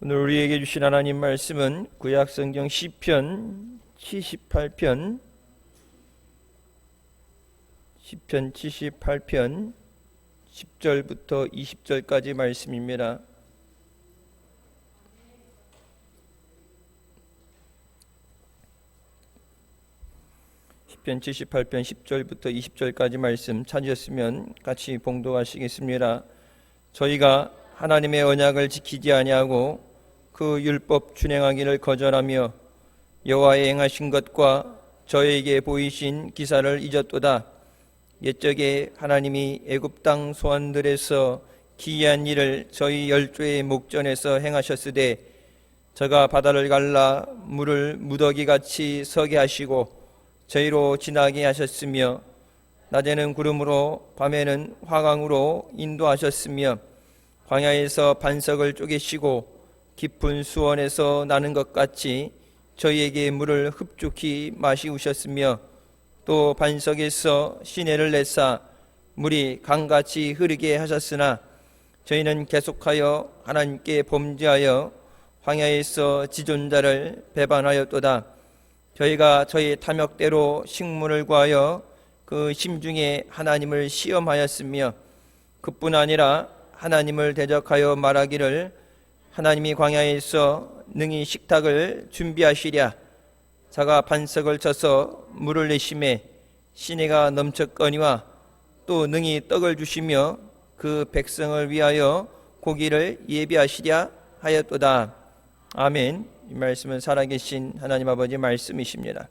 오늘 우리에게 주신 하나님 말씀은 구약성경 시편 78편 10절부터 20절까지 말씀입니다. 시편 78편 10절부터 20절까지 말씀 찾으셨으면 같이 봉독하시겠습니다. 저희가 하나님의 언약을 지키지 아니하고 그 율법 준행하기를 거절하며 여호와의 행하신 것과 저에게 보이신 기사를 잊었도다. 옛적에 하나님이 애굽 땅 소환들에서 기이한 일을 저희 열조의 목전에서 행하셨으되 저가 바다를 갈라 물을 무더기같이 서게 하시고 저희로 지나게 하셨으며 낮에는 구름으로 밤에는 화강으로 인도하셨으며 광야에서 반석을 쪼개시고 깊은 수원에서 나는 것 같이 저희에게 물을 흡족히 마시우셨으며 또 반석에서 시내를 내사 물이 강같이 흐르게 하셨으나 저희는 계속하여 하나님께 범죄하여 광야에서 지존자를 배반하였도다. 저희가 저희 탐욕대로 식물을 구하여 그 심중에 하나님을 시험하였으며 그뿐 아니라 하나님을 대적하여 말하기를 하나님이 광야에서 능히 식탁을 준비하시랴. 자가 반석을 쳐서 물을 내심에 시내가 넘쳤거니와 또 능히 떡을 주시며 그 백성을 위하여 고기를 예비하시랴 하였도다. 아멘. 이 말씀은 살아계신 하나님 아버지 말씀이십니다.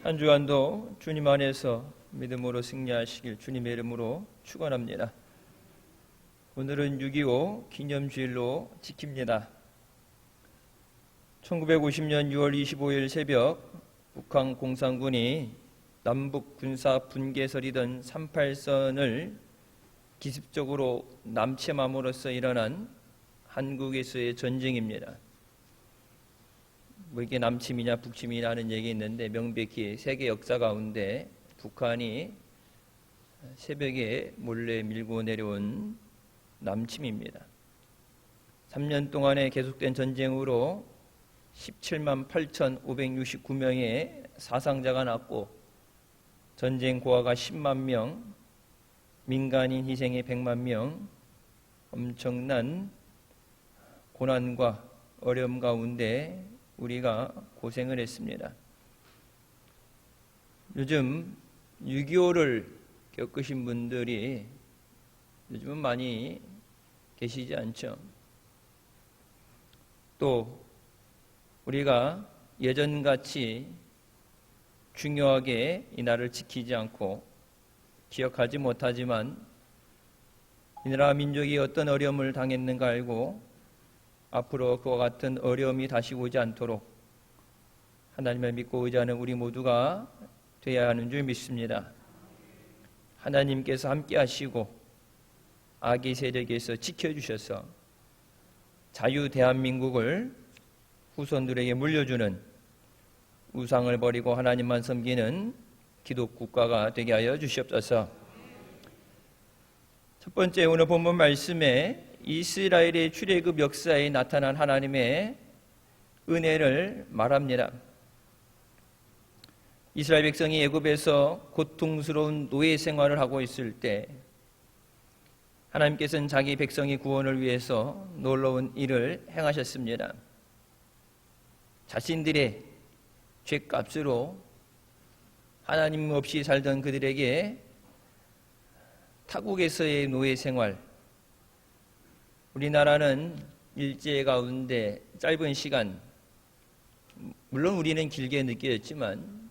한 주간도 주님 안에서 믿음으로 승리하시길 주님의 이름으로 축원합니다. 오늘은 6.25 기념주일로 지킵니다. 1950년 6월 25일 새벽 북한 공산군이 남북 군사 분계설이던 38선을 기습적으로 남침함으로써 일어난 한국에서의 전쟁입니다. 뭐 이게 남침이냐 북침이냐 하는 얘기 있는데 명백히 세계 역사 가운데 북한이 새벽에 몰래 밀고 내려온 남침입니다. 3년 동안에 계속된 전쟁으로 17만 8,569명의 사상자가 났고 전쟁 고아가 10만 명, 민간인 희생이 100만 명, 엄청난 고난과 어려움 가운데 우리가 고생을 했습니다. 요즘 6.25를 겪으신 분들이 요즘은 많이 계시지 않죠. 또 우리가 예전같이 중요하게 이 날을 지키지 않고 기억하지 못하지만 이 나라 민족이 어떤 어려움을 당했는가 알고 앞으로 그와 같은 어려움이 다시 오지 않도록 하나님을 믿고 의지하는 우리 모두가 되어야 하는 줄 믿습니다. 하나님께서 함께 하시고 악의 세력에서 지켜주셔서 자유 대한민국을 후손들에게 물려주는 우상을 버리고 하나님만 섬기는 기독국가가 되게 하여 주시옵소서. 첫 번째 오늘 본문 말씀에 이스라엘의 출애굽 역사에 나타난 하나님의 은혜를 말합니다. 이스라엘 백성이 애굽에서 고통스러운 노예 생활을 하고 있을 때 하나님께서는 자기 백성의 구원을 위해서 놀라운 일을 행하셨습니다. 자신들의 죄값으로 하나님 없이 살던 그들에게 타국에서의 노예 생활, 우리나라는 일제 가운데 짧은 시간, 물론 우리는 길게 느껴졌지만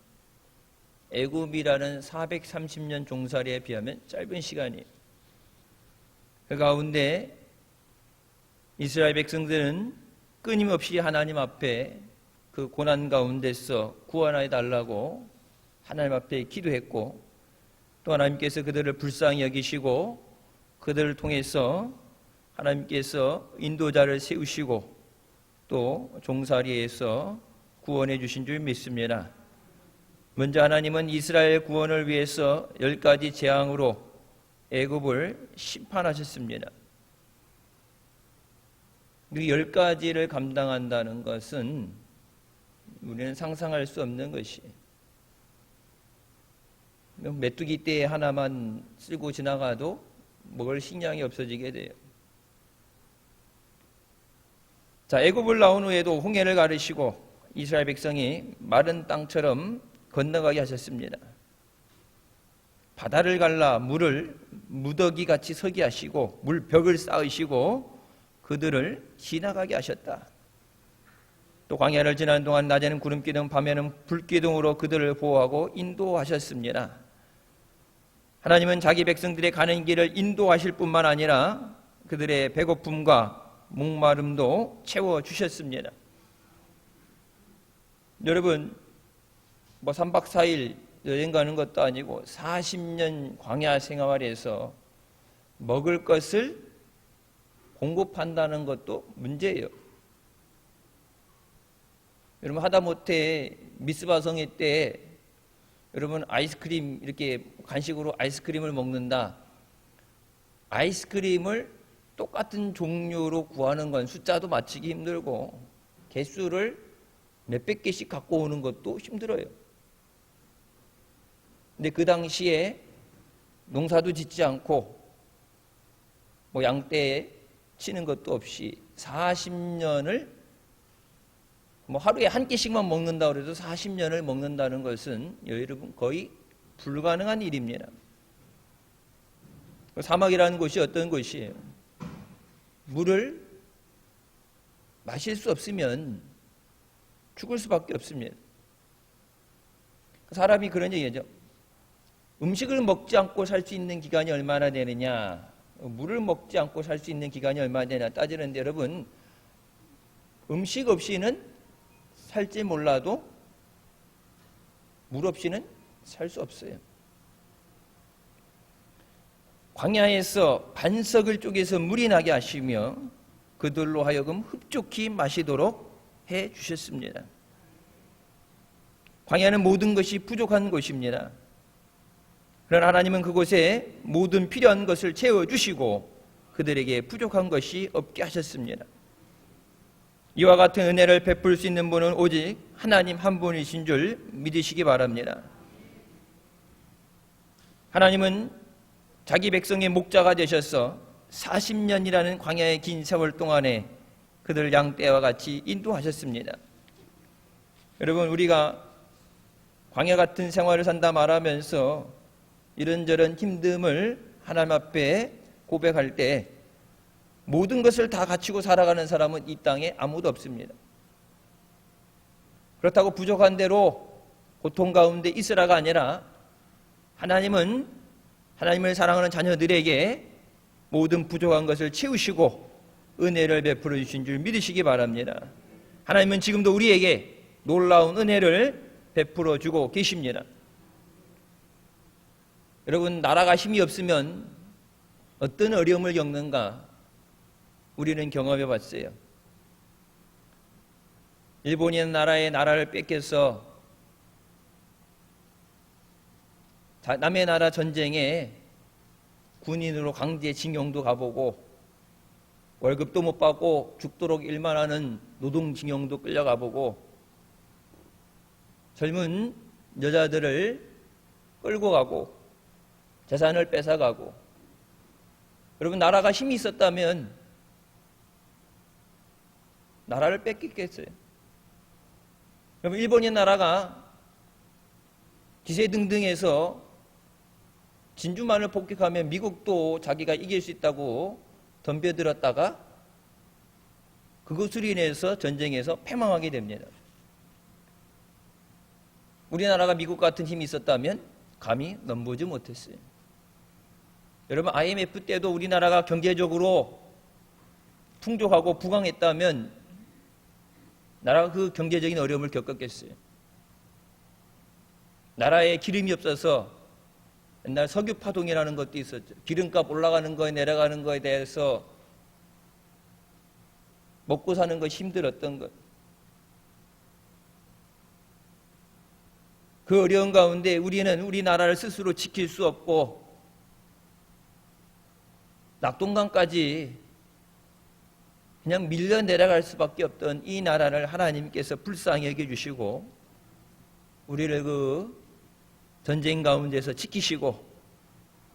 애굽이라는 430년 종살이에 비하면 짧은 시간이에요. 그 가운데 이스라엘 백성들은 끊임없이 하나님 앞에 그 고난 가운데서 구원하여 달라고 하나님 앞에 기도했고 또 하나님께서 그들을 불쌍히 여기시고 그들을 통해서 하나님께서 인도자를 세우시고 또 종살이에서 구원해 주신 줄 믿습니다. 먼저 하나님은 이스라엘 구원을 위해서 10가지 재앙으로 애굽을 심판하셨습니다. 그 10가지를 감당한다는 것은 우리는 상상할 수 없는 것이에요. 메뚜기 떼 하나만 쓸고 지나가도 먹을 식량이 없어지게 돼요. 자, 애굽을 나온 후에도 홍해를 가르시고 이스라엘 백성이 마른 땅처럼 건너가게 하셨습니다. 바다를 갈라 물을 무더기같이 서게 하시고 물벽을 쌓으시고 그들을 지나가게 하셨다. 또 광야를 지나는 동안 낮에는 구름기둥, 밤에는 불기둥으로 그들을 보호하고 인도하셨습니다. 하나님은 자기 백성들의 가는 길을 인도하실 뿐만 아니라 그들의 배고픔과 목마름도 채워주셨습니다. 여러분, 3박 4일 여행 가는 것도 아니고 40년 광야 생활에서 먹을 것을 공급한다는 것도 문제예요. 여러분, 하다못해 미스바 성회 때 여러분 아이스크림 이렇게 간식으로 아이스크림을 먹는다. 아이스크림을 똑같은 종류로 구하는 건 숫자도 맞추기 힘들고 개수를 몇백 개씩 갖고 오는 것도 힘들어요. 근데 그 당시에 농사도 짓지 않고 양떼에 치는 것도 없이 40년을 하루에 한 끼씩만 먹는다 그래도 40년을 먹는다는 것은 여러분 거의 불가능한 일입니다. 사막이라는 곳이 어떤 곳이에요? 물을 마실 수 없으면 죽을 수밖에 없습니다. 사람이 그런 얘기죠. 음식을 먹지 않고 살 수 있는 기간이 얼마나 되느냐, 물을 먹지 않고 살 수 있는 기간이 얼마나 되느냐 따지는데 여러분, 음식 없이는 살지 몰라도 물 없이는 살 수 없어요. 광야에서 반석을 쪼개서 물이 나게 하시며 그들로 하여금 흡족히 마시도록 해 주셨습니다. 광야는 모든 것이 부족한 곳입니다. 그러나 하나님은 그곳에 모든 필요한 것을 채워주시고 그들에게 부족한 것이 없게 하셨습니다. 이와 같은 은혜를 베풀 수 있는 분은 오직 하나님 한 분이신 줄 믿으시기 바랍니다. 하나님은 자기 백성의 목자가 되셔서 40년이라는 광야의 긴 세월 동안에 그들을 양떼와 같이 인도하셨습니다. 여러분, 우리가 광야 같은 생활을 산다 말하면서 이런저런 힘듦을 하나님 앞에 고백할 때 모든 것을 다 갖추고 살아가는 사람은 이 땅에 아무도 없습니다. 그렇다고 부족한 대로 고통 가운데 있으라가 아니라 하나님은 하나님을 사랑하는 자녀들에게 모든 부족한 것을 채우시고 은혜를 베풀어 주신 줄 믿으시기 바랍니다. 하나님은 지금도 우리에게 놀라운 은혜를 베풀어 주고 계십니다. 여러분, 나라가 힘이 없으면 어떤 어려움을 겪는가 우리는 경험해 봤어요. 일본이 나라의 나라를 뺏겨서 남의 나라 전쟁에 군인으로 강제징용도 가보고 월급도 못 받고 죽도록 일만 하는 노동징용도 끌려가보고 젊은 여자들을 끌고 가고 재산을 뺏어가고. 여러분, 나라가 힘이 있었다면 나라를 뺏겼겠어요. 여러분, 일본의 나라가 기세등등해서 진주만을 폭격하면 미국도 자기가 이길 수 있다고 덤벼들었다가 그것으로 인해서 전쟁에서 패망하게 됩니다. 우리나라가 미국 같은 힘이 있었다면 감히 넘보지 못했어요. 여러분, IMF 때도 우리나라가 경제적으로 풍족하고 부강했다면 나라가 그 경제적인 어려움을 겪었겠어요. 나라에 기름이 없어서 옛날 석유파동이라는 것도 있었죠. 기름값 올라가는 거에 내려가는 거에 대해서 먹고 사는 것이 힘들었던 것. 그 어려운 가운데 우리는 우리나라를 스스로 지킬 수 없고 낙동강까지 그냥 밀려 내려갈 수밖에 없던 이 나라를 하나님께서 불쌍히 여겨주시고 우리를 그 전쟁 가운데서 지키시고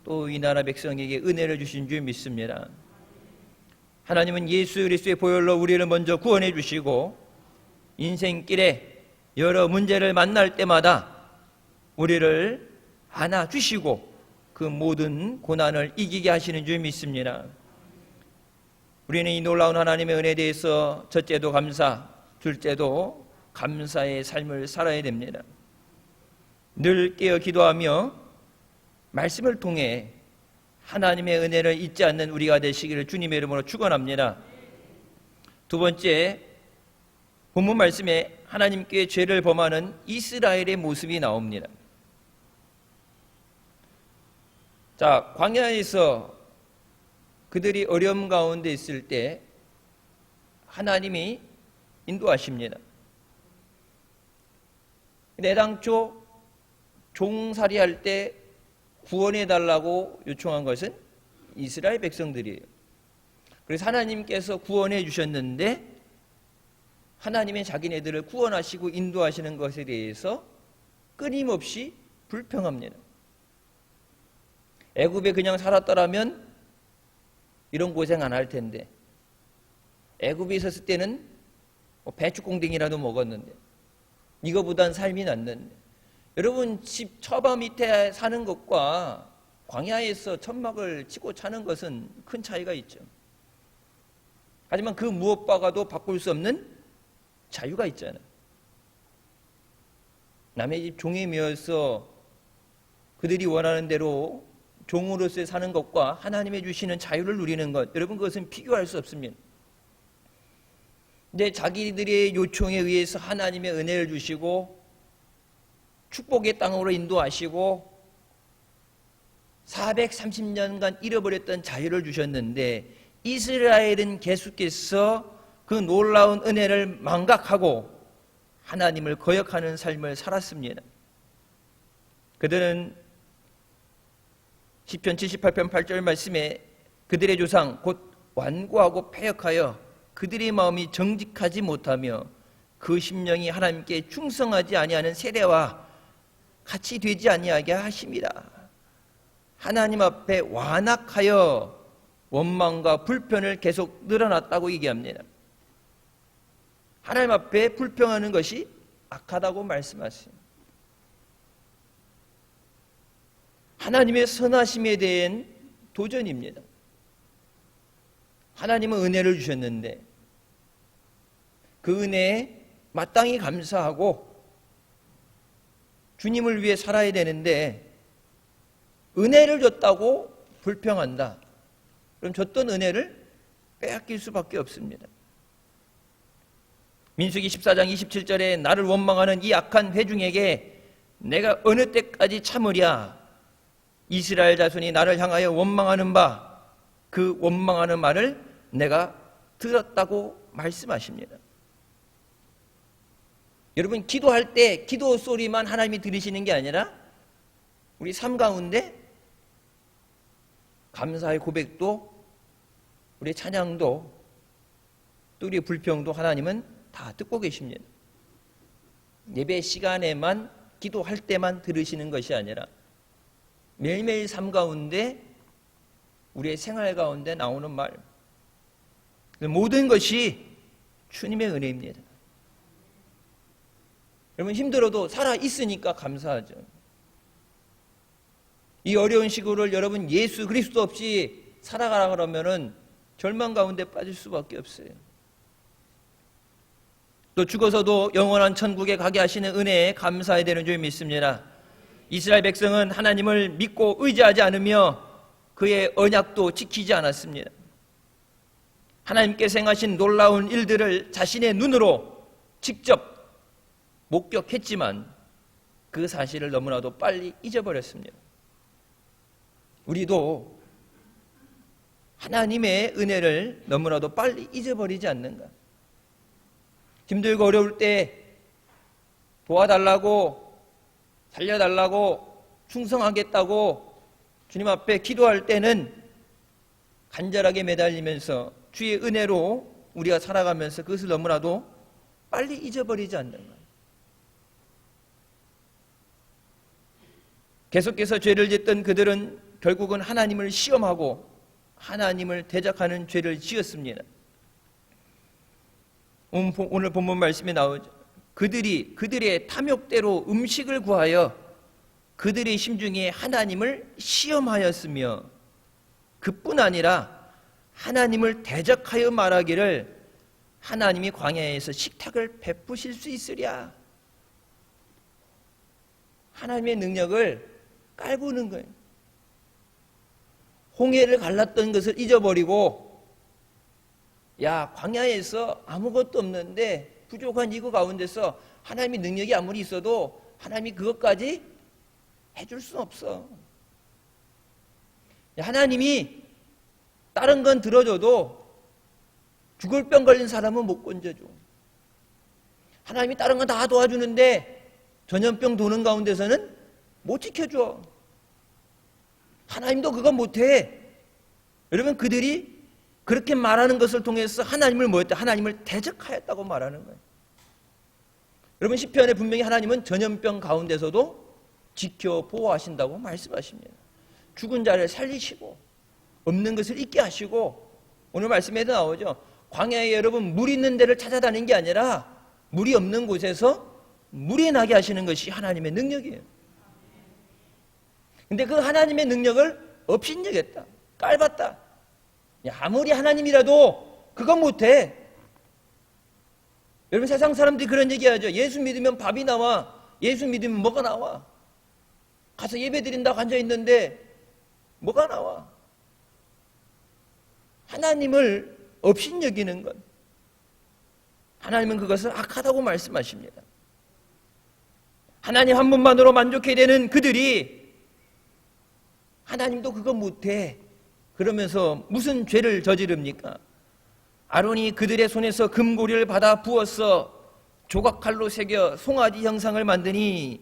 또 이 나라 백성에게 은혜를 주신 줄 믿습니다. 하나님은 예수 그리스도의 보혈로 우리를 먼저 구원해 주시고 인생길에 여러 문제를 만날 때마다 우리를 안아주시고 그 모든 고난을 이기게 하시는 줄 믿습니다. 우리는 이 놀라운 하나님의 은혜에 대해서 첫째도 감사, 둘째도 감사의 삶을 살아야 됩니다. 늘 깨어 기도하며 말씀을 통해 하나님의 은혜를 잊지 않는 우리가 되시기를 주님의 이름으로 축원합니다. 두 번째, 본문 말씀에 하나님께 죄를 범하는 이스라엘의 모습이 나옵니다. 자, 광야에서 그들이 어려움 가운데 있을 때 하나님이 인도하십니다. 애당초 종살이할 때 구원해달라고 요청한 것은 이스라엘 백성들이에요. 그래서 하나님께서 구원해 주셨는데 하나님의 자기네들을 구원하시고 인도하시는 것에 대해서 끊임없이 불평합니다. 애굽에 그냥 살았더라면 이런 고생 안 할 텐데, 애굽에 있었을 때는 배추공댕이라도 먹었는데 이거보단 삶이 낫는데. 여러분, 집 처바 밑에 사는 것과 광야에서 천막을 치고 자는 것은 큰 차이가 있죠. 하지만 그 무엇보다도 바꿀 수 없는 자유가 있잖아요. 남의 집 종에 매여서 그들이 원하는 대로 종으로서 사는 것과 하나님의 주시는 자유를 누리는 것, 여러분, 그것은 비교할 수 없습니다. 근데 자기들의 요청에 의해서 하나님의 은혜를 주시고 축복의 땅으로 인도하시고 430년간 잃어버렸던 자유를 주셨는데 이스라엘은 계속해서 그 놀라운 은혜를 망각하고 하나님을 거역하는 삶을 살았습니다. 그들은 시편 78편 8절 말씀에 그들의 조상 곧 완고하고 패역하여 그들의 마음이 정직하지 못하며 그 심령이 하나님께 충성하지 아니하는 세대와 같이 되지 아니하게 하심이라. 하나님 앞에 완악하여 원망과 불편을 계속 늘어났다고 얘기합니다. 하나님 앞에 불평하는 것이 악하다고 말씀하십니다. 하나님의 선하심에 대한 도전입니다. 하나님은 은혜를 주셨는데 그 은혜에 마땅히 감사하고 주님을 위해 살아야 되는데 은혜를 줬다고 불평한다. 그럼 줬던 은혜를 빼앗길 수밖에 없습니다. 민수기 14장 27절에 나를 원망하는 이 악한 회중에게 내가 어느 때까지 참으랴. 이스라엘 자손이 나를 향하여 원망하는 바 그 원망하는 말을 내가 들었다고 말씀하십니다. 여러분, 기도할 때 기도 소리만 하나님이 들으시는 게 아니라 우리 삶 가운데 감사의 고백도, 우리 찬양도, 또 우리 불평도 하나님은 다 듣고 계십니다. 예배 시간에만, 기도할 때만 들으시는 것이 아니라 매일매일 삶 가운데, 우리의 생활 가운데 나오는 말, 모든 것이 주님의 은혜입니다. 여러분, 힘들어도 살아있으니까 감사하죠. 이 어려운 시국을 여러분 예수 그리스도 없이 살아가라 그러면은 절망 가운데 빠질 수밖에 없어요. 또 죽어서도 영원한 천국에 가게 하시는 은혜에 감사해야 되는 줄 믿습니다. 이스라엘 백성은 하나님을 믿고 의지하지 않으며 그의 언약도 지키지 않았습니다. 하나님께서 행하신 놀라운 일들을 자신의 눈으로 직접 목격했지만 그 사실을 너무나도 빨리 잊어버렸습니다. 우리도 하나님의 은혜를 너무나도 빨리 잊어버리지 않는가? 힘들고 어려울 때 도와달라고, 살려달라고, 충성하겠다고 주님 앞에 기도할 때는 간절하게 매달리면서 주의 은혜로 우리가 살아가면서 그것을 너무나도 빨리 잊어버리지 않는 거예요. 계속해서 죄를 짓던 그들은 결국은 하나님을 시험하고 하나님을 대적하는 죄를 지었습니다. 오늘 본문 말씀에 나오죠. 그들의 탐욕대로 음식을 구하여 그들의 심중에 하나님을 시험하였으며 그뿐 아니라 하나님을 대적하여 말하기를 하나님이 광야에서 식탁을 베푸실 수 있으랴. 하나님의 능력을 깔보는 거예요. 홍해를 갈랐던 것을 잊어버리고, 야, 광야에서 아무것도 없는데 부족한 이거 가운데서 하나님의 능력이 아무리 있어도 하나님이 그것까지 해줄 수는 없어. 하나님이 다른 건 들어줘도 죽을 병 걸린 사람은 못 건져줘. 하나님이 다른 건 다 도와주는데 전염병 도는 가운데서는 못 지켜줘. 하나님도 그건 못해. 여러분, 그들이 그렇게 말하는 것을 통해서 하나님을 뭐였다? 하나님을 대적하였다고 말하는 거예요. 여러분, 시편에 분명히 하나님은 전염병 가운데서도 지켜 보호하신다고 말씀하십니다. 죽은 자를 살리시고 없는 것을 있게 하시고, 오늘 말씀에도 나오죠. 광야에 여러분 물 있는 데를 찾아다니는 게 아니라 물이 없는 곳에서 물이 나게 하시는 것이 하나님의 능력이에요. 근데 그 하나님의 능력을 업신여겼다, 깔봤다. 아무리 하나님이라도 그건 못해. 여러분, 세상 사람들이 그런 얘기하죠. 예수 믿으면 밥이 나와, 예수 믿으면 뭐가 나와. 가서 예배 드린다고 앉아있는데 뭐가 나와. 하나님을 업신여기는 것, 하나님은 그것을 악하다고 말씀하십니다. 하나님 한 분만으로 만족해야 되는 그들이 하나님도 그거 못해 그러면서 무슨 죄를 저지릅니까? 아론이 그들의 손에서 금고리를 받아 부어서 조각칼로 새겨 송아지 형상을 만드니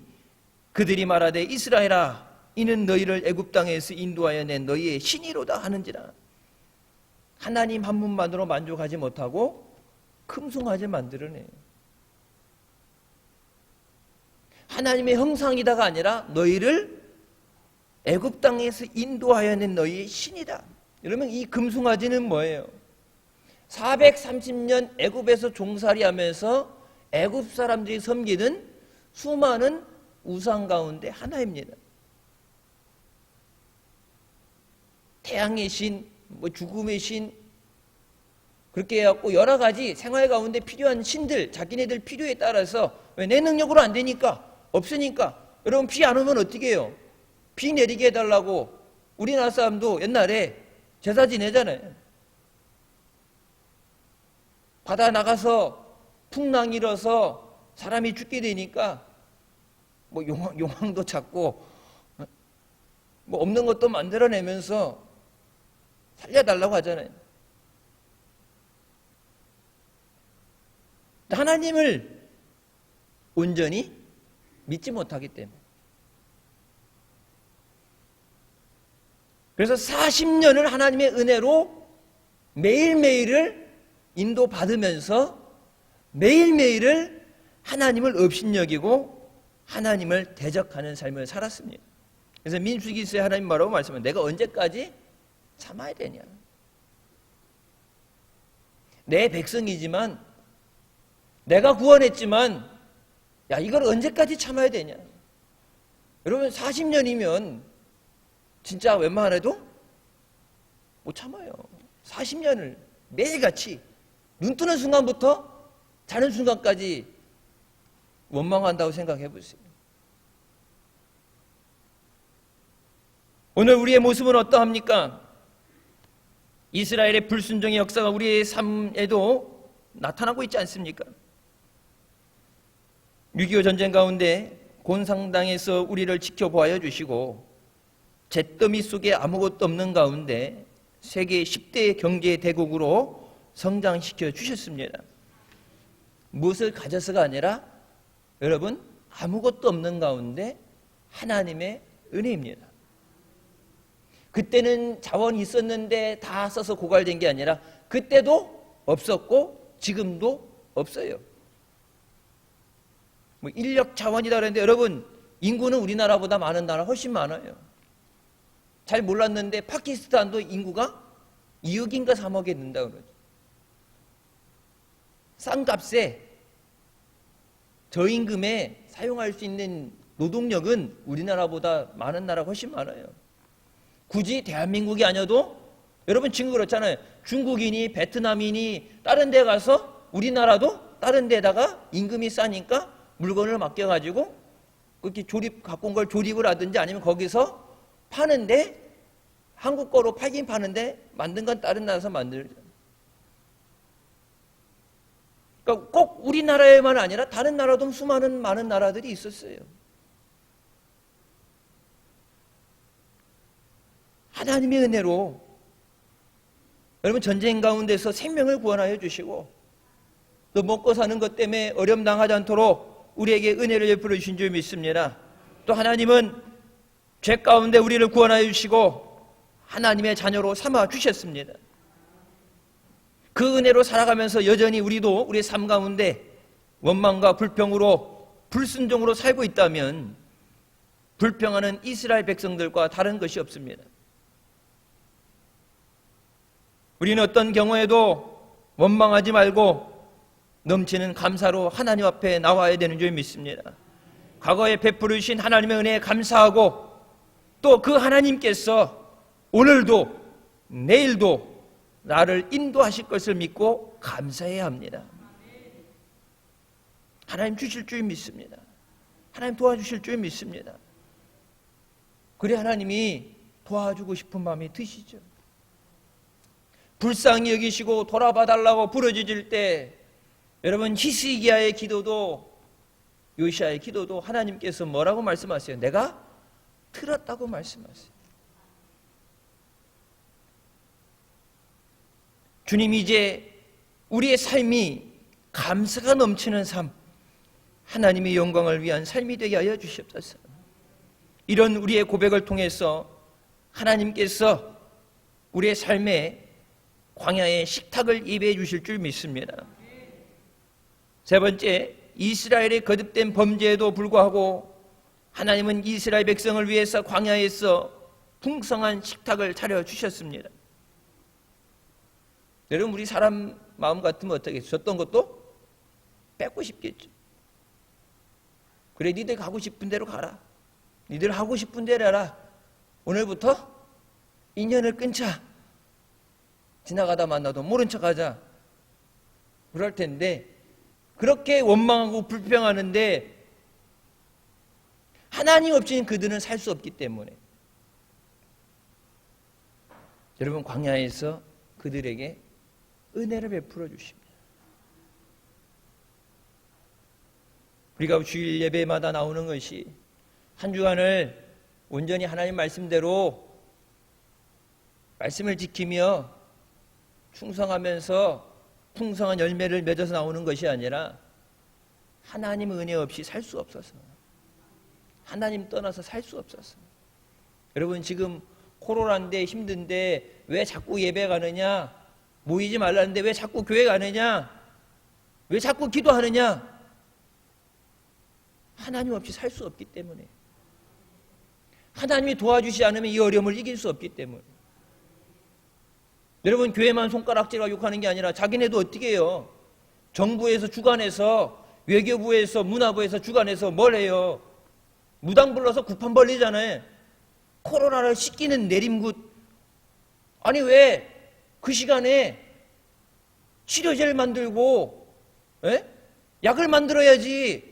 그들이 말하되 이스라엘아, 이는 너희를 애굽 땅에서 인도하여 낸 너희의 신이로다 하는지라. 하나님 한 분만으로 만족하지 못하고 금송아지를 만들어내. 하나님의 형상이다가 아니라 너희를 애굽 땅에서 인도하여 낸 너희의 신이다. 여러분, 이 금송아지는 뭐예요? 430년 애굽에서 종살이하면서 애굽 사람들이 섬기는 수많은 우상 가운데 하나입니다. 태양의 신, 죽음의 신, 그렇게 해갖고 여러 가지 생활 가운데 필요한 신들, 자기네들 필요에 따라서, 왜? 내 능력으로 안 되니까, 없으니까. 여러분, 비 안 오면 어떻게 해요? 비 내리게 해달라고 우리나라 사람도 옛날에 제사 지내잖아요. 바다 나가서 풍랑 일어서 사람이 죽게 되니까 용왕도 찾고 없는 것도 만들어내면서 살려달라고 하잖아요. 하나님을 온전히 믿지 못하기 때문에. 그래서 40년을 하나님의 은혜로 매일매일을 인도받으면서 매일매일을 하나님을 업신여기고 하나님을 대적하는 삶을 살았습니다. 그래서 민수기서에 하나님 뭐라고 말씀하면 내가 언제까지 참아야 되냐. 내 백성이지만 내가 구원했지만 야, 이걸 언제까지 참아야 되냐. 여러분, 40년이면 진짜 웬만해도 못 참아요. 40년을 매일같이 눈 뜨는 순간부터 자는 순간까지 원망한다고 생각해 보세요. 오늘 우리의 모습은 어떠합니까? 이스라엘의 불순종의 역사가 우리의 삶에도 나타나고 있지 않습니까? 6.25 전쟁 가운데 곤상당에서 우리를 지켜보아 주시고 잿더미 속에 아무것도 없는 가운데 세계 10대 경제 대국으로 성장시켜 주셨습니다. 무엇을 가져서가 아니라 여러분, 아무것도 없는 가운데 하나님의 은혜입니다. 그때는 자원이 있었는데 다 써서 고갈된 게 아니라 그때도 없었고 지금도 없어요. 뭐 인력 자원이다 그랬는데 여러분, 인구는 우리나라보다 많은 나라 훨씬 많아요. 잘 몰랐는데 파키스탄도 인구가 2억인가 3억에 는다 그러죠. 싼 값에 저임금에 사용할 수 있는 노동력은 우리나라보다 많은 나라가 훨씬 많아요. 굳이 대한민국이 아니어도 여러분 지금 그렇잖아요. 중국인이 베트남인이 다른 데 가서 우리나라도 다른 데다가 임금이 싸니까 물건을 맡겨가지고 그렇게 갖고 온 걸 조립을 하든지 아니면 거기서 파는데 한국 거로 팔긴 파는데 만든 건 다른 나라에서 만들죠. 그러니까 꼭 우리나라에만 아니라 다른 나라도 수많은 많은 나라들이 있었어요. 하나님의 은혜로 여러분 전쟁 가운데서 생명을 구원하여 주시고 또 먹고 사는 것 때문에 어려움 당하지 않도록 우리에게 은혜를 베풀어 주신 줄 믿습니다. 또 하나님은 죄 가운데 우리를 구원하여 주시고 하나님의 자녀로 삼아 주셨습니다. 그 은혜로 살아가면서 여전히 우리도 우리의 삶 가운데 원망과 불평으로 불순종으로 살고 있다면 불평하는 이스라엘 백성들과 다른 것이 없습니다. 우리는 어떤 경우에도 원망하지 말고 넘치는 감사로 하나님 앞에 나와야 되는 줄 믿습니다. 과거에 베풀어 주신 하나님의 은혜에 감사하고 또 그 하나님께서 오늘도 내일도 나를 인도하실 것을 믿고 감사해야 합니다. 하나님 주실 줄 믿습니다. 하나님 도와주실 줄 믿습니다. 그래 하나님이 도와주고 싶은 마음이 드시죠. 불쌍히 여기시고 돌아봐 달라고 부르짖을 때 여러분 히스기야의 기도도 요시야의 기도도 하나님께서 뭐라고 말씀하세요? 내가 들었다고 말씀하세요. 주님 이제 우리의 삶이 감사가 넘치는 삶, 하나님의 영광을 위한 삶이 되게 하여 주시옵소서. 이런 우리의 고백을 통해서 하나님께서 우리의 삶에 광야의 식탁을 예배해 주실 줄 믿습니다. 세 번째, 이스라엘의 거듭된 범죄에도 불구하고 하나님은 이스라엘 백성을 위해서 광야에서 풍성한 식탁을 차려주셨습니다. 여러분 우리 사람 마음 같으면 어떻게 줬던 것도 뺏고 싶겠죠. 그래 니들 가고 싶은 대로 가라. 니들 하고 싶은 대로 해라. 오늘부터 인연을 끊자. 지나가다 만나도 모른 척하자. 그럴 텐데 그렇게 원망하고 불평하는데 하나님 없이는 그들은 살 수 없기 때문에 여러분 광야에서 그들에게 은혜를 베풀어 주십니다. 우리가 주일 예배마다 나오는 것이 한 주간을 온전히 하나님 말씀대로 말씀을 지키며 충성하면서 풍성한 열매를 맺어서 나오는 것이 아니라 하나님 은혜 없이 살 수 없어서 하나님 떠나서 살 수 없어서 여러분 지금 코로나인데 힘든데 왜 자꾸 예배 가느냐 모이지 말라는데 왜 자꾸 교회 가느냐 왜 자꾸 기도하느냐 하나님 없이 살 수 없기 때문에 하나님이 도와주시지 않으면 이 어려움을 이길 수 없기 때문에 여러분 교회만 손가락질하고 욕하는 게 아니라 자기네도 어떻게 해요? 정부에서 주관해서 외교부에서 문화부에서 주관해서 뭘 해요? 무당 불러서 구판 벌리잖아요. 코로나를 씻기는 내림굿. 아니 왜 그 시간에 치료제를 만들고 약을 만들어야지.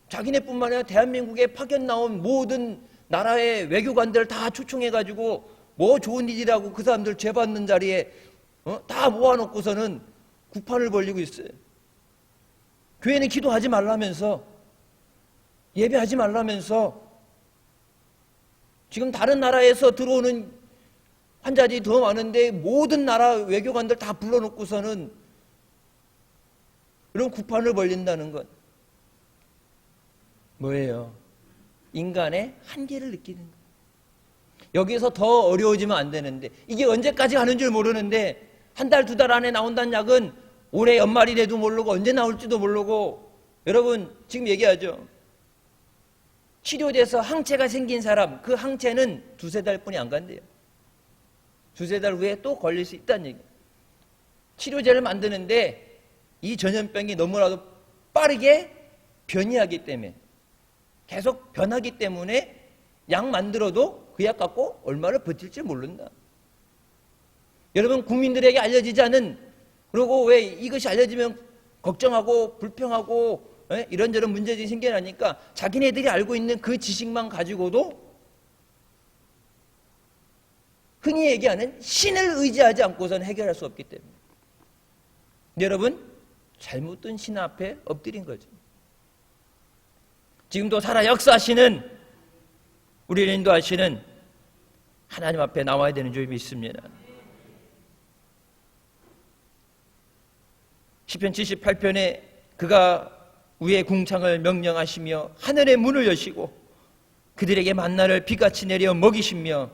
자기네뿐만 아니라 대한민국에 파견 나온 모든 나라의 외교관들 다 초청해가지고 뭐 좋은 일이라고 그 사람들 죄받는 자리에 다 모아놓고서는 구판을 벌리고 있어요. 교회는 기도하지 말라면서 예배하지 말라면서 지금 다른 나라에서 들어오는 환자들이 더 많은데 모든 나라 외교관들 다 불러놓고서는 이런 구판을 벌린다는 것 뭐예요? 인간의 한계를 느끼는 것. 여기서 더 어려워지면 안 되는데 이게 언제까지 가는 줄 모르는데 한 달, 두 달 안에 나온다는 약은 올해 연말이 돼도 모르고 언제 나올지도 모르고, 여러분 지금 얘기하죠. 치료돼서 항체가 생긴 사람, 그 항체는 두세 달뿐이 안 간대요. 두세 달 후에 또 걸릴 수 있다는 얘기예요. 치료제를 만드는데 이 전염병이 너무나도 빠르게 변이하기 때문에, 계속 변하기 때문에 약 만들어도 그 약 갖고 얼마를 버틸지 모른다. 여러분, 국민들에게 알려지지 않은, 그리고 왜 이것이 알려지면 걱정하고 불평하고 이런저런 문제들이 생겨나니까 자기네들이 알고 있는 그 지식만 가지고도 흔히 얘기하는 신을 의지하지 않고서는 해결할 수 없기 때문에, 여러분 잘못된 신 앞에 엎드린 거죠. 지금도 살아 역사하시는, 우리를 인도하시는 하나님 앞에 나와야 되는 줄 믿습니다. 시편 78편에 그가 위의 궁창을 명령하시며 하늘의 문을 여시고 그들에게 만나를 비같이 내려 먹이시며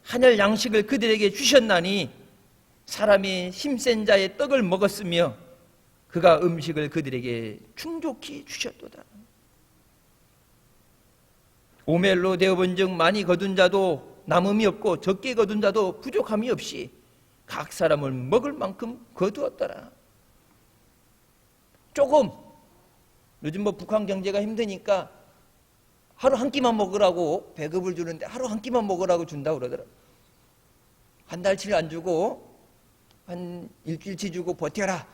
하늘 양식을 그들에게 주셨나니 사람이 힘센 자의 떡을 먹었으며 그가 음식을 그들에게 충족히 주셨도다. 오멜로 되어본즉 많이 거둔 자도 남음이 없고 적게 거둔 자도 부족함이 없이 각 사람을 먹을 만큼 거두었더라. 조금, 요즘 북한 경제가 힘드니까 하루 한 끼만 먹으라고 배급을 주는데 하루 한 끼만 먹으라고 준다고 그러더라. 한 달치 안 주고 한 일주일치 주고 버텨라.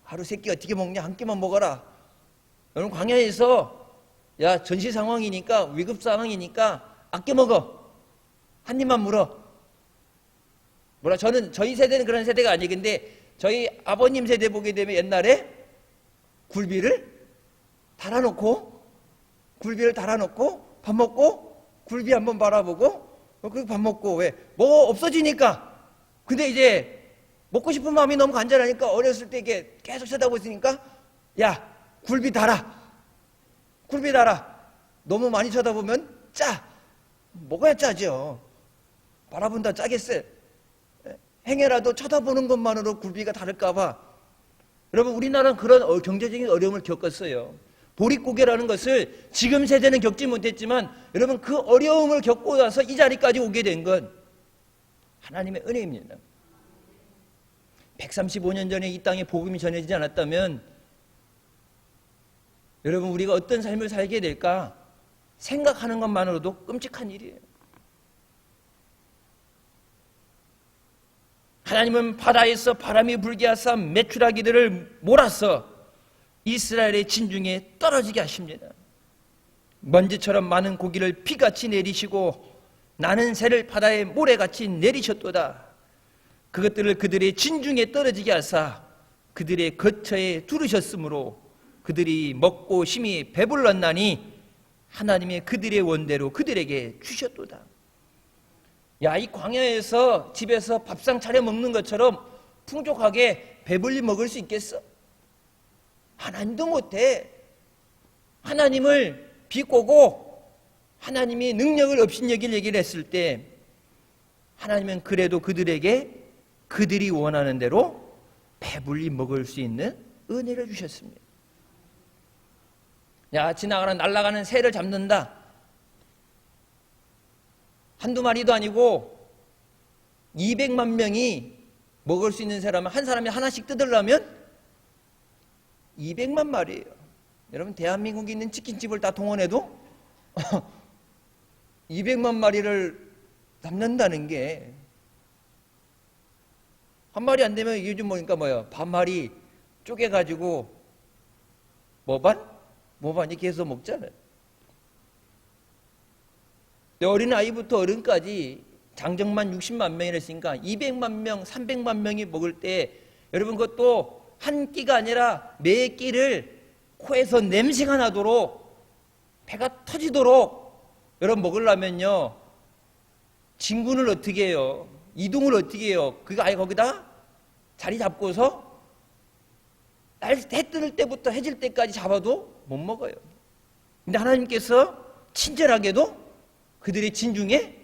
하루 세 끼 어떻게 먹냐, 한 끼만 먹어라. 여러분, 광야에서 야, 전시 상황이니까, 위급 상황이니까 아껴 먹어. 한 입만 물어. 저희 세대는 그런 세대가 아니, 근데 저희 아버님 세대 보게 되면 옛날에 굴비를 달아놓고 밥 먹고 굴비 한번 바라보고 그 밥 먹고, 왜? 뭐 없어지니까. 근데 이제 먹고 싶은 마음이 너무 간절하니까 어렸을 때 이게 계속 쳐다보고 있으니까, 야, 굴비 달아. 너무 많이 쳐다보면 짜. 먹어야 짜죠. 바라본다 짜겠어요. 행여라도 쳐다보는 것만으로 굴비가 다를까봐. 여러분, 우리나라는 그런 경제적인 어려움을 겪었어요. 보릿고개라는 것을 지금 세대는 겪지 못했지만, 여러분 그 어려움을 겪고 나서 이 자리까지 오게 된 건 하나님의 은혜입니다. 135년 전에 이 땅에 복음이 전해지지 않았다면 여러분, 우리가 어떤 삶을 살게 될까 생각하는 것만으로도 끔찍한 일이에요. 하나님은 바다에서 바람이 불게 하사 메추라기들을 몰아서 이스라엘의 진중에 떨어지게 하십니다. 먼지처럼 많은 고기를 비같이 내리시고 나는 새를 바다에 모래같이 내리셨도다. 그것들을 그들의 진중에 떨어지게 하사 그들의 거처에 두르셨으므로 그들이 먹고 심히 배불렀나니 하나님의 그들의 원대로 그들에게 주셨도다. 야, 이 광야에서 집에서 밥상 차려 먹는 것처럼 풍족하게 배불리 먹을 수 있겠어? 하나님도 못해. 하나님을 비꼬고 하나님이 능력을 업신여길 얘기를 했을 때 하나님은 그래도 그들에게 그들이 원하는 대로 배불리 먹을 수 있는 은혜를 주셨습니다. 야, 지나가는 날아가는 새를 잡는다. 한두 마리도 아니고 200만 명이 먹을 수 있는 새라면 한 사람이 하나씩 뜯으려면 200만 마리예요. 여러분, 대한민국에 있는 치킨집을 다 동원해도 200만 마리를 잡는다는 게, 한 마리 안 되면 요즘 뭐니까 반마리 쪼개가지고 모반 이렇게 해서 먹잖아요. 어린 아이부터 어른까지 장정만 60만 명이라 했으니까 200만 명, 300만 명이 먹을 때, 여러분 그것도 한 끼가 아니라 매 끼를 코에서 냄새가 나도록, 배가 터지도록 여러분 먹으려면요, 진군을 어떻게 해요? 이동을 어떻게 해요? 그거 아예 거기다 자리 잡고서 해 뜨는 때부터 해질 때까지 잡아도 못 먹어요. 근데 하나님께서 친절하게도 그들의 진중에,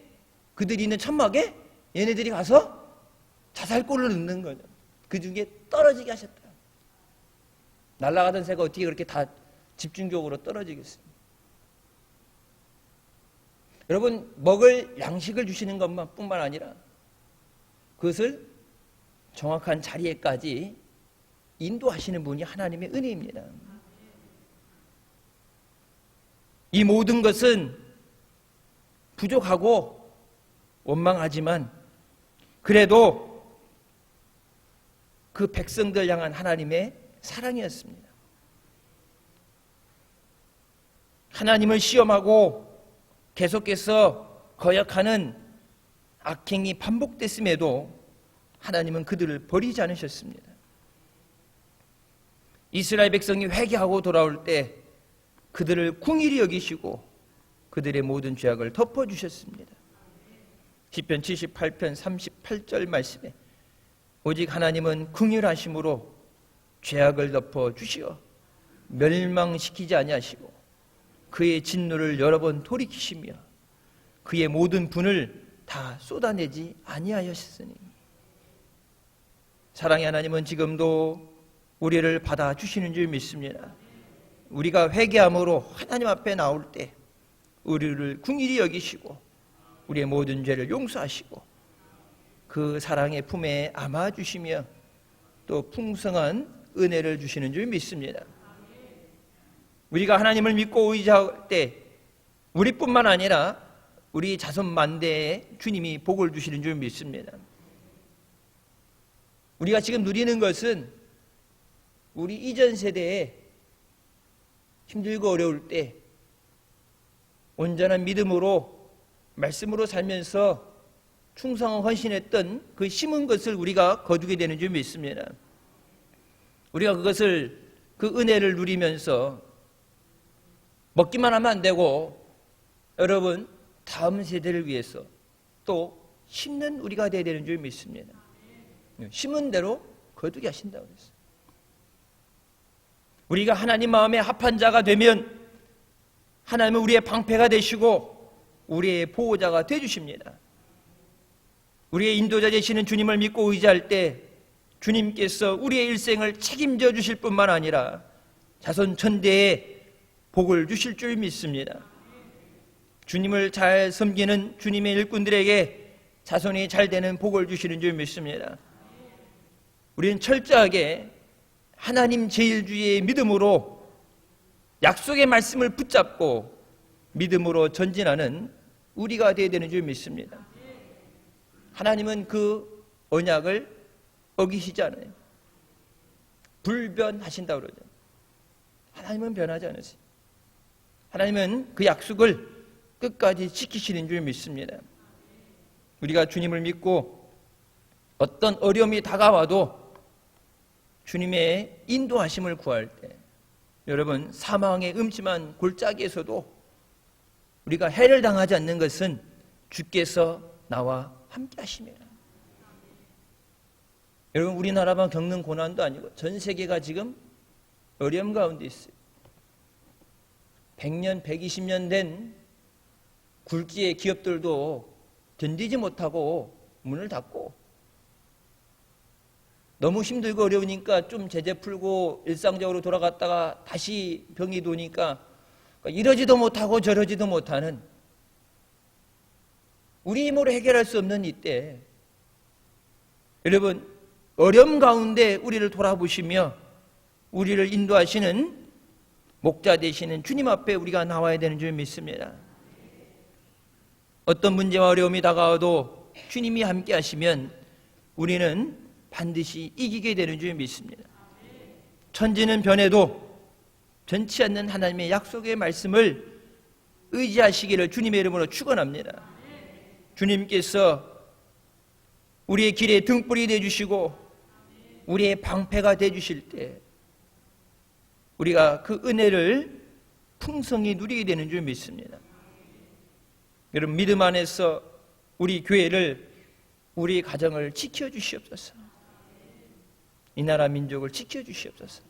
그들이 있는 천막에 얘네들이 가서 자살골을 넣는 거죠. 그 중에 떨어지게 하셨다. 날아가던 새가 어떻게 그렇게 다 집중적으로 떨어지겠습니까? 여러분, 먹을 양식을 주시는 것만 뿐만 아니라 그것을 정확한 자리에까지 인도하시는 분이 하나님의 은혜입니다. 이 모든 것은 부족하고 원망하지만 그래도 그 백성들 향한 하나님의 사랑이었습니다. 하나님을 시험하고 계속해서 거역하는 악행이 반복됐음에도 하나님은 그들을 버리지 않으셨습니다. 이스라엘 백성이 회개하고 돌아올 때 그들을 긍휼히 여기시고 그들의 모든 죄악을 덮어주셨습니다. 시편 78편 38절 말씀에 오직 하나님은 긍휼하심으로 죄악을 덮어주시어 멸망시키지 아니하시고 그의 진노를 여러 번 돌이키시며 그의 모든 분을 다 쏟아내지 아니하셨으니. 사랑의 하나님은 지금도 우리를 받아주시는 줄 믿습니다. 우리가 회개함으로 하나님 앞에 나올 때 우리를 긍휼히 여기시고 우리의 모든 죄를 용서하시고 그 사랑의 품에 안아주시며 또 풍성한 은혜를 주시는 줄 믿습니다. 우리가 하나님을 믿고 의지할 때 우리뿐만 아니라 우리 자손 만대에 주님이 복을 주시는 줄 믿습니다. 우리가 지금 누리는 것은 우리 이전 세대에 힘들고 어려울 때 온전한 믿음으로 말씀으로 살면서 충성을 헌신했던 그 심은 것을 우리가 거두게 되는 줄 믿습니다. 우리가 그것을 그 은혜를 누리면서 먹기만 하면 안 되고 여러분 다음 세대를 위해서 또 심는 우리가 되어야 되는 줄 믿습니다. 심은 대로 거두게 하신다고 그랬어요. 우리가 하나님 마음에 합한 자가 되면 하나님은 우리의 방패가 되시고 우리의 보호자가 되어주십니다. 우리의 인도자 되시는 주님을 믿고 의지할 때 주님께서 우리의 일생을 책임져 주실 뿐만 아니라 자손 천대에 복을 주실 줄 믿습니다. 주님을 잘 섬기는 주님의 일꾼들에게 자손이 잘 되는 복을 주시는 줄 믿습니다. 우리는 철저하게 하나님 제일주의의 믿음으로 약속의 말씀을 붙잡고 믿음으로 전진하는 우리가 되어야 되는 줄 믿습니다. 하나님은 그 언약을 어기시지 않아요. 불변하신다고 그러죠. 하나님은 변하지 않으세요. 하나님은 그 약속을 끝까지 지키시는 줄 믿습니다. 우리가 주님을 믿고 어떤 어려움이 다가와도 주님의 인도하심을 구할 때 여러분 사망의 음침한 골짜기에서도 우리가 해를 당하지 않는 것은 주께서 나와 함께 하심이에요. 여러분 우리나라만 겪는 고난도 아니고 전 세계가 지금 어려움 가운데 있어요. 100년, 120년 된 굴지의 기업들도 견디지 못하고 문을 닫고 너무 힘들고 어려우니까 좀 제재 풀고 일상적으로 돌아갔다가 다시 병이 도니까 이러지도 못하고 저러지도 못하는 우리 힘으로 해결할 수 없는 이때 여러분 어려움 가운데 우리를 돌아보시며 우리를 인도하시는 목자 되시는 주님 앞에 우리가 나와야 되는 줄 믿습니다. 어떤 문제와 어려움이 다가와도 주님이 함께 하시면 우리는 반드시 이기게 되는 줄 믿습니다. 천지는 변해도 변치 않는 하나님의 약속의 말씀을 의지하시기를 주님의 이름으로 축원합니다. 주님께서 우리의 길에 등불이 되어주시고 우리의 방패가 되어주실 때 우리가 그 은혜를 풍성히 누리게 되는 줄 믿습니다. 여러분 믿음 안에서 우리 교회를 우리 가정을 지켜주시옵소서. 이 나라 민족을 지켜주시옵소서.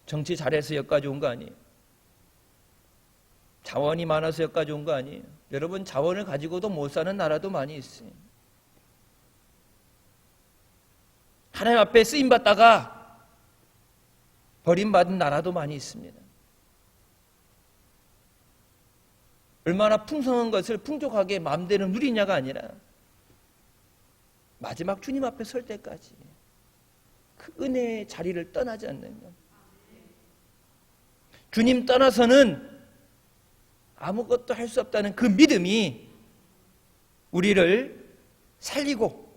정치 잘해서 여기까지 온 거 아니에요. 자원이 많아서 여기까지 온 거 아니에요. 여러분 자원을 가지고도 못 사는 나라도 많이 있어요. 하나님 앞에 쓰임받다가 버림받은 나라도 많이 있습니다. 얼마나 풍성한 것을 풍족하게 마음대로 누리냐가 아니라 마지막 주님 앞에 설 때까지 그 은혜의 자리를 떠나지 않는 것. 주님 떠나서는 아무것도 할 수 없다는 그 믿음이 우리를 살리고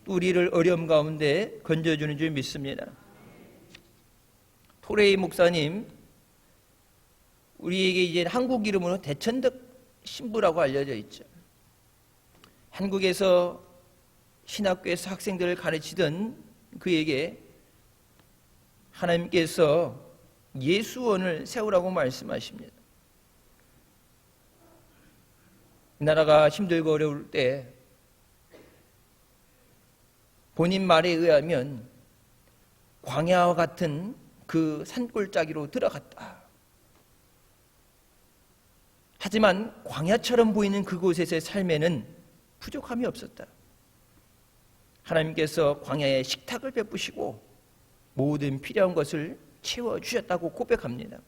또 우리를 어려움 가운데 건져주는 줄 믿습니다. 토레이 목사님, 우리에게 이제 한국 이름으로 대천덕 신부라고 알려져 있죠. 한국에서 신학교에서 학생들을 가르치던 그에게 하나님께서 예수원을 세우라고 말씀하십니다. 이 나라가 힘들고 어려울 때 본인 말에 의하면 광야와 같은 그 산골짜기로 들어갔다. 하지만 광야처럼 보이는 그곳에서의 삶에는 부족함이 없었다. 하나님께서 광야에 식탁을 베푸시고 모든 필요한 것을 채워주셨다고 고백합니다.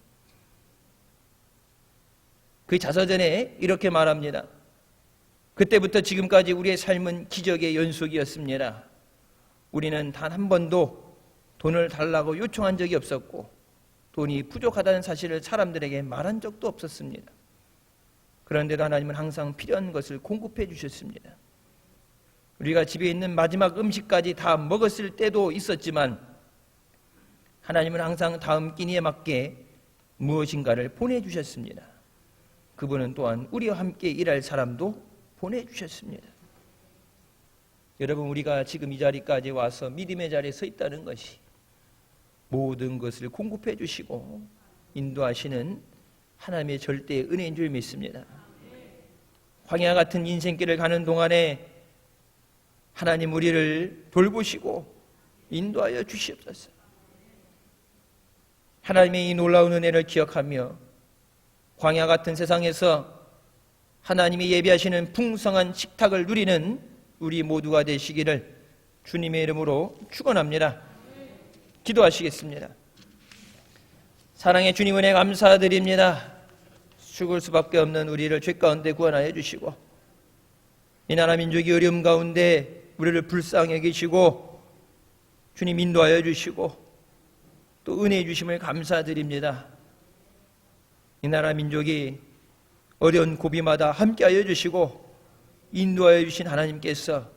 그 자서전에 이렇게 말합니다. 그때부터 지금까지 우리의 삶은 기적의 연속이었습니다. 우리는 단 한 번도 돈을 달라고 요청한 적이 없었고 돈이 부족하다는 사실을 사람들에게 말한 적도 없었습니다. 그런데도 하나님은 항상 필요한 것을 공급해 주셨습니다. 우리가 집에 있는 마지막 음식까지 다 먹었을 때도 있었지만 하나님은 항상 다음 끼니에 맞게 무엇인가를 보내주셨습니다. 그분은 또한 우리와 함께 일할 사람도 보내주셨습니다. 여러분, 우리가 지금 이 자리까지 와서 믿음의 자리에 서 있다는 것이 모든 것을 공급해 주시고 인도하시는 하나님의 절대의 은혜인 줄 믿습니다. 광야 같은 인생길을 가는 동안에 하나님 우리를 돌보시고 인도하여 주시옵소서. 하나님의 이 놀라운 은혜를 기억하며 광야 같은 세상에서 하나님이 예비하시는 풍성한 식탁을 누리는 우리 모두가 되시기를 주님의 이름으로 축원합니다. 기도하시겠습니다. 사랑의 주님, 은혜 감사드립니다. 죽을 수밖에 없는 우리를 죄 가운데 구원하여 주시고 이 나라 민족이 어려움 가운데 우리를 불쌍히 여기시고 주님 인도하여 주시고 또 은혜해 주심을 감사드립니다. 이 나라 민족이 어려운 고비마다 함께하여 주시고 인도하여 주신 하나님께서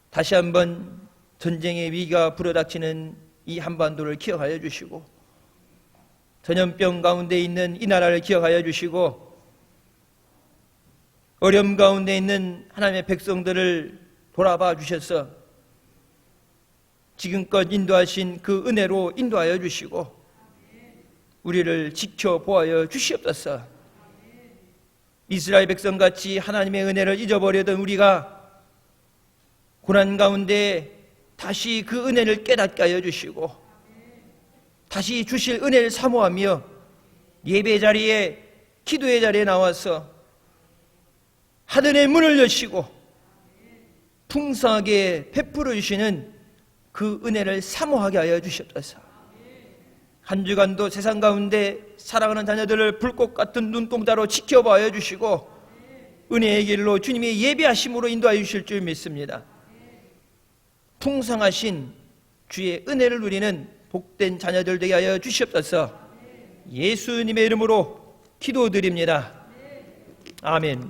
다시 한번 전쟁의 위기가 불어닥치는 이 한반도를 기억하여 주시고 전염병 가운데 있는 이 나라를 기억하여 주시고 어려움 가운데 있는 하나님의 백성들을 돌아봐 주셔서 지금껏 인도하신 그 은혜로 인도하여 주시고 우리를 지켜보아여 주시옵소서. 이스라엘 백성같이 하나님의 은혜를 잊어버리던 우리가 고난 가운데 다시 그 은혜를 깨닫게 하여 주시고 다시 주실 은혜를 사모하며 예배 자리에 기도의 자리에 나와서 하늘의 문을 여시고 풍성하게 베풀어 주시는 그 은혜를 사모하게 하여 주시옵소서. 한 주간도 세상 가운데 사랑하는 자녀들을 불꽃 같은 눈동자로 지켜봐야 주시고 은혜의 길로 주님의 예비하심으로 인도하여 주실 줄 믿습니다. 풍성하신 주의 은혜를 누리는 복된 자녀들 되게 하여 주시옵소서. 예수님의 이름으로 기도드립니다. 아멘.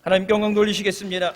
하나님께 영광 돌리시겠습니다.